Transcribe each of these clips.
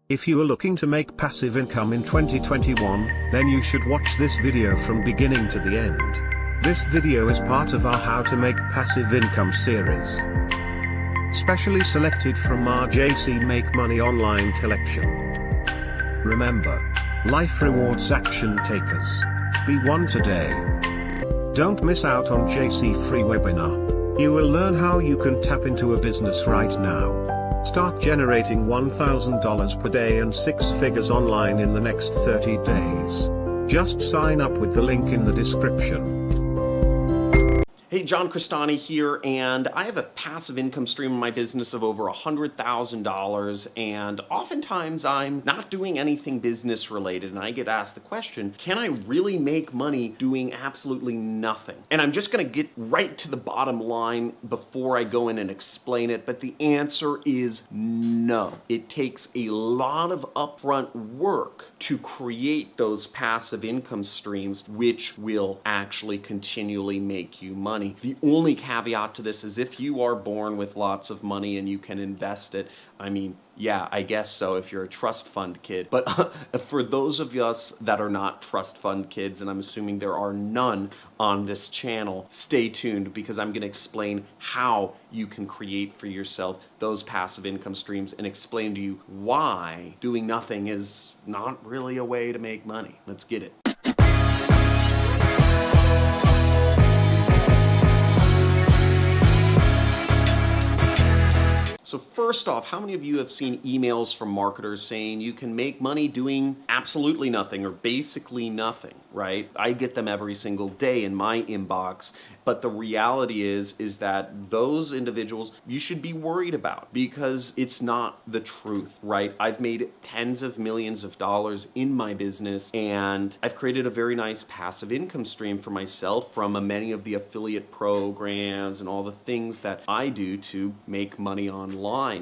If you are looking to make passive income in 2021, then you should watch this video from beginning to the end. This video is part of our How to Make Passive Income series, specially selected from our JC Make Money online collection. Remember, life rewards action takers. Be one today. Don't miss out on JC free webinar. You will learn how you can tap into a business right now. Start generating $1,000 per day and 6 figures online in the next 30 days. Just sign up with the link in the description. Hey, John Crestani here, and I have a passive income stream in my business of over $100,000, and oftentimes I'm not doing anything business related, and I get asked the question, can I really make money doing absolutely nothing? And I'm just gonna get right to the bottom line before I go in and explain it, but the answer is no. It takes a lot of upfront work to create those passive income streams, which will actually continually make you money. The only caveat to this is if you are born with lots of money and you can invest it, I mean, yeah, I guess so if you're a trust fund kid. But for those of us that are not trust fund kids, and I'm assuming there are none on this channel, stay tuned because I'm gonna explain how you can create for yourself those passive income streams and explain to you why doing nothing is not really a way to make money. Let's get it. So first off, how many of you have seen emails from marketers saying you can make money doing absolutely nothing or basically nothing, right? I get them every single day in my inbox, but the reality is that those individuals you should be worried about because it's not the truth, right? I've made tens of millions of dollars in my business and I've created a very nice passive income stream for myself from many of the affiliate programs and all the things that I do to make money online.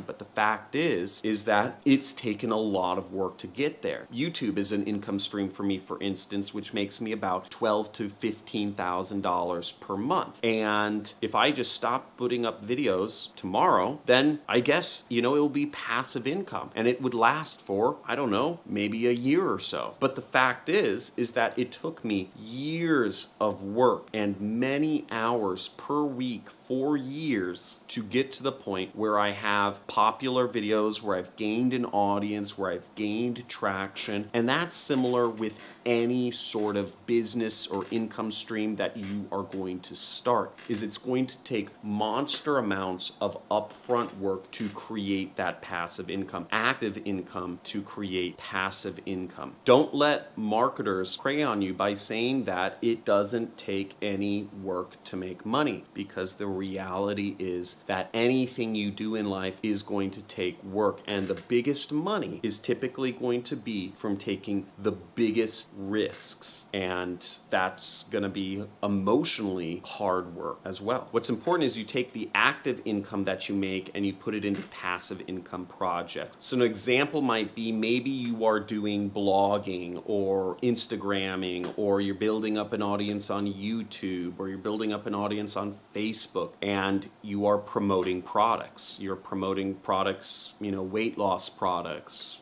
But the fact is that it's taken a lot of work to get there. YouTube is an income stream for me, for instance, which makes me about $12,000 to $15,000 per month. And if I just stop putting up videos tomorrow, then I guess, it will be passive income and it would last for, I don't know, maybe a year or so. But the fact is that it took me years of work and many hours per week, 4 years, to get to the point where I have popular videos, where I've gained an audience, where I've gained traction. And that's similar with any sort of business or income stream that you are going to start. It's going to take monster amounts of upfront work to create that passive income, active income to create passive income. Don't let marketers prey on you by saying that it doesn't take any work to make money, because the reality is that anything you do in life is going to take work, and the biggest money is typically going to be from taking the biggest risks, and that's going to be emotionally hard work as well. What's important is you take the active income that you make and you put it into passive income projects. So an example might be maybe you are doing blogging or Instagramming, or you're building up an audience on YouTube, or you're building up an audience on Facebook, and you are promoting products. You're promoting products, weight loss products,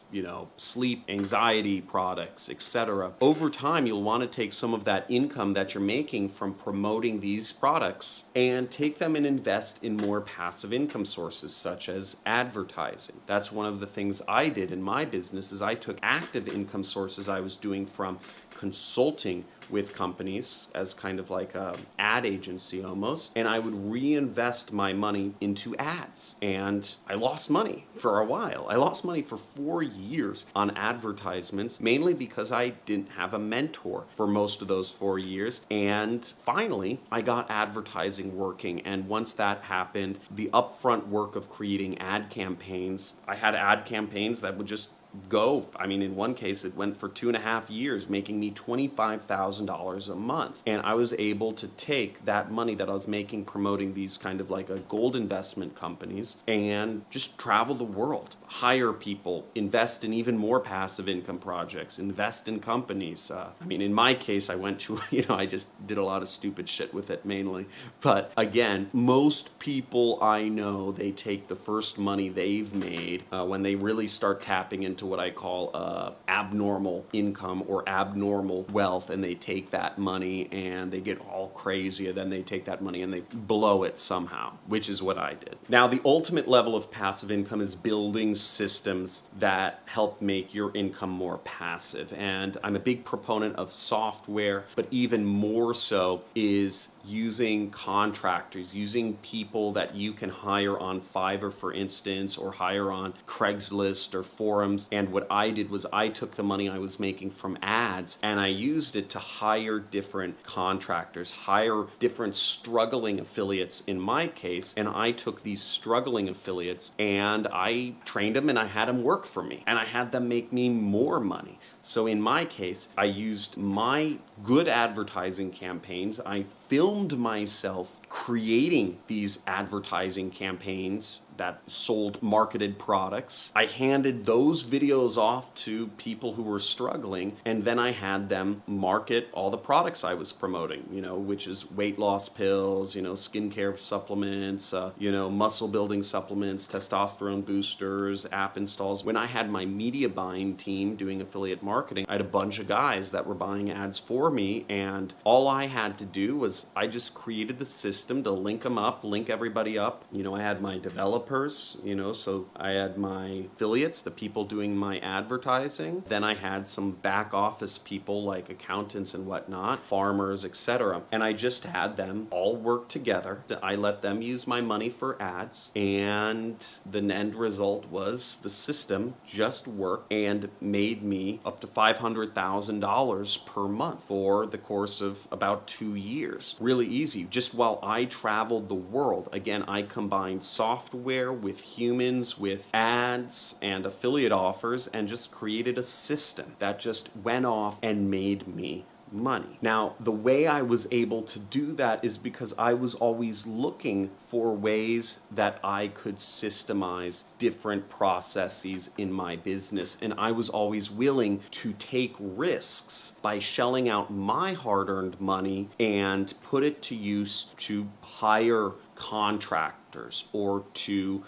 sleep, anxiety products, etc. Over time, you'll want to take some of that income that you're making from promoting these products and take them and invest in more passive income sources, such as advertising. That's one of the things I did in my business, is I took active income sources I was doing from consulting with companies as kind of like an ad agency almost, and I would reinvest my money into ads. And I lost money for a while. I lost money for 4 years on advertisements, mainly because I didn't have a mentor for most of those 4 years. And finally, I got advertising working. And once that happened, the upfront work of creating ad campaigns, I had ad campaigns that would just go. I mean, in one case, it went for 2.5 years, making me $25,000 a month. And I was able to take that money that I was making promoting these kind of like a gold investment companies and just travel the world, hire people, invest in even more passive income projects, invest in companies. I mean, in my case, I went to, I just did a lot of stupid shit with it mainly. But again, most people I know, they take the first money they've made when they really start tapping into into what I call abnormal income or abnormal wealth, and they take that money and they get all crazy, and then they take that money and they blow it somehow, which is what I did. Now, the ultimate level of passive income is building systems that help make your income more passive. And I'm a big proponent of software, but even more so is using contractors, using people that you can hire on Fiverr, for instance, or hire on Craigslist or forums. And what I did was I took the money I was making from ads and I used it to hire different contractors, hire different struggling affiliates in my case. And I took these struggling affiliates and I trained them and I had them work for me and I had them make me more money. So in my case, I used my good advertising campaigns. I filmed myself creating these advertising campaigns that sold marketed products. I handed those videos off to people who were struggling, and then I had them market all the products I was promoting, which is weight loss pills, skincare supplements, muscle building supplements, testosterone boosters, app installs. When I had my media buying team doing affiliate marketing, I had a bunch of guys that were buying ads for me, and all I had to do was I just created the system to link them up, link everybody up. I had my developers, so I had my affiliates, the people doing my advertising. Then I had some back office people like accountants and whatnot, farmers, etc. And I just had them all work together. I let them use my money for ads, and the end result was the system just worked and made me up to $500,000 per month for the course of about 2 years. Really easy. Just while I traveled the world, again, I combined software with humans, with ads and affiliate offers, and just created a system that just went off and made me money. Now, the way I was able to do that is because I was always looking for ways that I could systemize different processes in my business, and I was always willing to take risks by shelling out my hard-earned money and put it to use to hire contractors or to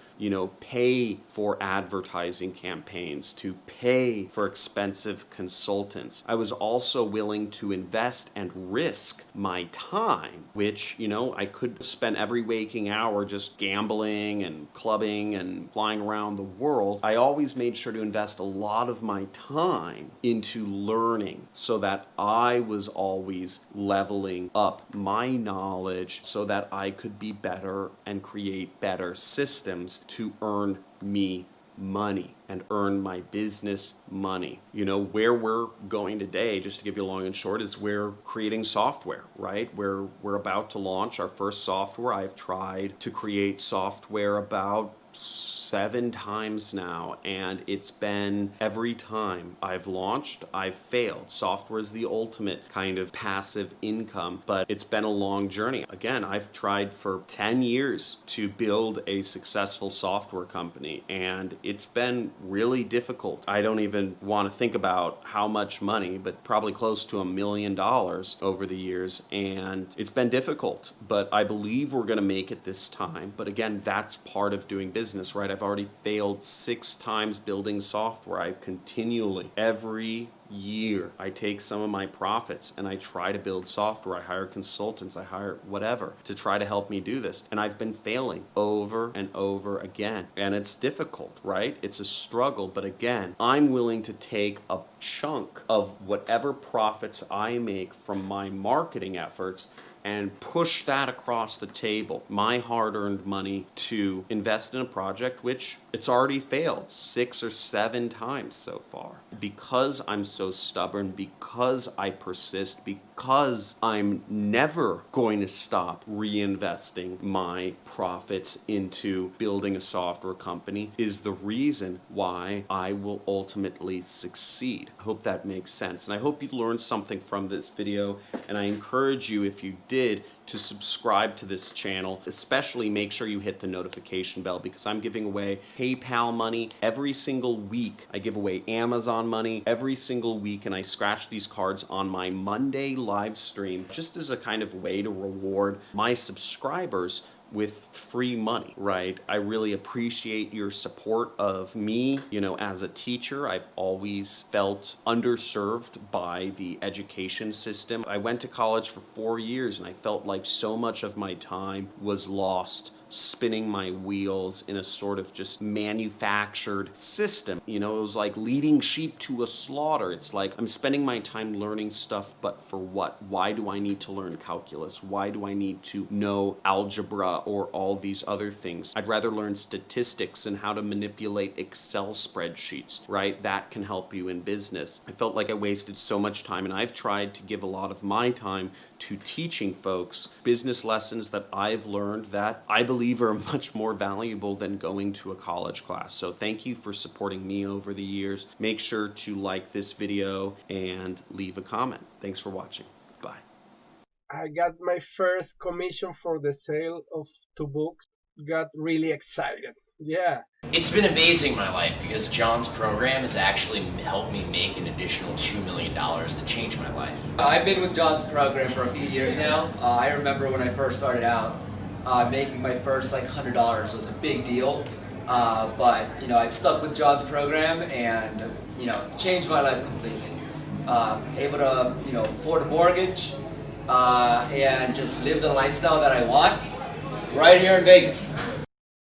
pay for advertising campaigns, to pay for expensive consultants. I was also willing to invest and risk my time, which, I could spend every waking hour just gambling and clubbing and flying around the world. I always made sure to invest a lot of my time into learning so that I was always leveling up my knowledge so that I could be better and create better systems to earn me money and earn my business money. Where we're going today, just to give you a long and short, is we're creating software, right? We're about to launch our first software. I've tried to create software about 7 times now, and it's been every time I've launched, I've failed. Software is the ultimate kind of passive income, but it's been a long journey. Again, I've tried for 10 years to build a successful software company, and it's been really difficult. I don't even want to think about how much money, but probably close to $1 million over the years, and it's been difficult, but I believe we're going to make it this time. But again, that's part of doing business, right? I've already failed 6 times building software. I continually, every year, I take some of my profits and I try to build software. I hire consultants, I hire whatever to try to help me do this. And I've been failing over and over again. And it's difficult, right? It's a struggle. But again, I'm willing to take a chunk of whatever profits I make from my marketing efforts and push that across the table, my hard-earned money, to invest in a project which it's already failed 6 or 7 times so far. Because I'm so stubborn, because I persist, because I'm never going to stop reinvesting my profits into building a software company is the reason why I will ultimately succeed. I hope that makes sense. And I hope you learned something from this video. And I encourage you, if you did, to subscribe to this channel. Especially make sure you hit the notification bell, because I'm giving away PayPal money every single week. I give away Amazon money every single week, and I scratch these cards on my Monday live stream just as a kind of way to reward my subscribers with free money, right? I really appreciate your support of me. You know, as a teacher, I've always felt underserved by the education system. I went to college for 4 years and I felt like so much of my time was lost spinning my wheels in a sort of just manufactured system. You know, it was like leading sheep to a slaughter. It's like I'm spending my time learning stuff, but for what? Why do I need to learn calculus? Why do I need to know algebra or all these other things? I'd rather learn statistics and how to manipulate Excel spreadsheets, right? That can help you in business. I felt like I wasted so much time, and I've tried to give a lot of my time to teaching folks business lessons that I've learned that I believe are much more valuable than going to a college class. So thank you for supporting me over the years. Make sure to like this video and leave a comment. Thanks for watching. Bye. I got my first commission for the sale of 2 books. Got really excited. Yeah. It's been amazing in my life because John's program has actually helped me make an additional $2 million to change my life. I've been with John's program for a few years now. I remember when I first started out, making my first like $100 was a big deal. But you know, I've stuck with John's program and you know, changed my life completely. Able to afford a mortgage and just live the lifestyle that I want right here in Vegas.